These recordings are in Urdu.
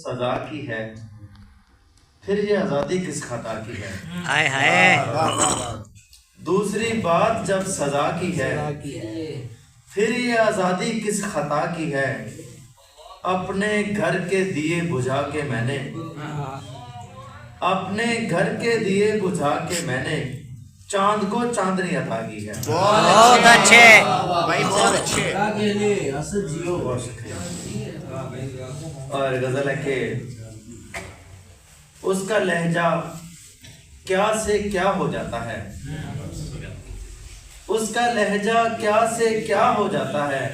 سزا کی ہے پھر یہ آزادی کس خطا کی ہے. ہائے ہائے. دوسری بات جب سزا کی ہے پھر یہ آزادی کس خطا کی ہے. اپنے گھر کے دیے بجھا کے میں نے اپنے گھر کے دیے بجھا کے میں نے چاند کو چاندنی عطا کی ہے. بہت اچھے بھائی، بہت اچھے. بہت شکریہ. اور غزل ہے کہ اس کا لہجہ کیا سے کیا ہو جاتا ہے. اس کا لہجہ کیا سے کیا ہو جاتا ہے.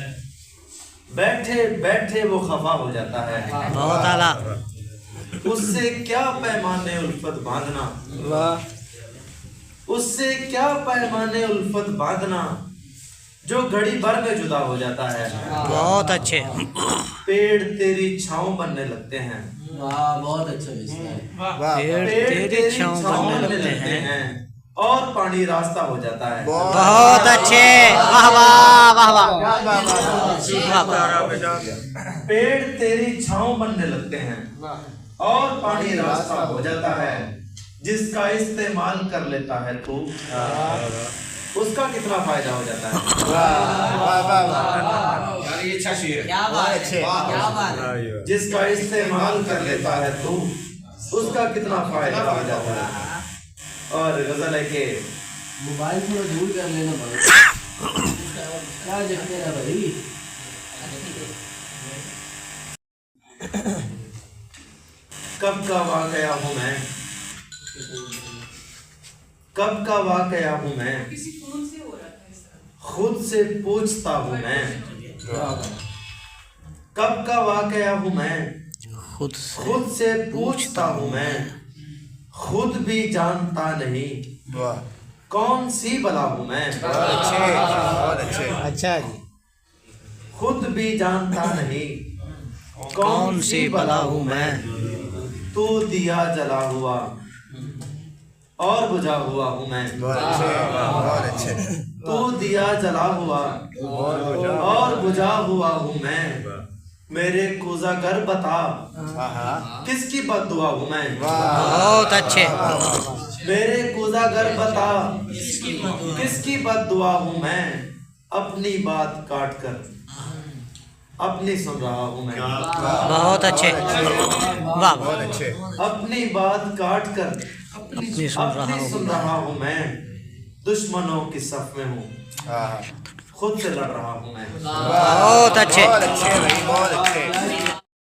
بیٹھے بیٹھے وہ خفا ہو جاتا ہے. بہت اعلیٰ. اس سے کیا پیمانے الفت باندھنا اس سے کیا پیمانے الفت باندھنا جو گھڑی بھر میں جدا ہو جاتا ہے. بہت اچھے. پیڑ تیری چھاؤں بننے لگتے ہیں. بہت اچھا پیڑ تیری چھاؤں بننے لگتے ہیں اور پانی راستہ ہو جاتا ہے. بہت اچھے. واہ واہ واہ واہ. پیڑ تیری چھاؤں بننے لگتے ہیں اور پانی راستہ ہو جاتا ہے. جس کا استعمال کر لیتا ہے تو اس کا کتنا فائدہ ہو جاتا ہے. جس کا استعمال کر لیتا ہے تو اس کا کتنا فائدہ ہو جاتا ہے. اور غزل ہے کہ موبائل تھوڑا دور کر لینا بھائی. کیا دیکھتے رہا بھائی. کب کا واقعہ ہوں میں کب کا واقعہ ہوں میں خود سے پوچھتا ہوں میں. کب کا واقعہ ہوں میں خود سے پوچھتا ہوں میں. خود بھی جانتا نہیں کون سی بلا ہوں میں. اچھا جی. خود بھی جانتا نہیں کون سی بلا ہوں میں. تو دیا جلا ہوا اور بجھا ہوا ہوں میں. بہت اچھے. تو دیا جلا ہوا اور بجھا ہوا ہوں میں. میرے کوزہ گر بتا کس کی بد دعا ہوں میں. بہت اچھے. میرے کوزہ گر بتا کس کی بد دعا ہوں میں. اپنی بات کاٹ کر اپنی سن رہا ہوں میں. بہت اچھے. واہ. بہت اچھے. اپنی بات کاٹ کر اپنی سن رہا اپنی ہوں. سن رہا ہوں میں. دشمنوں کی صف میں ہوں خود سے لڑ رہا ہوں میں. بہت اچھے. بہت اچھے بھائی، بہت اچھے.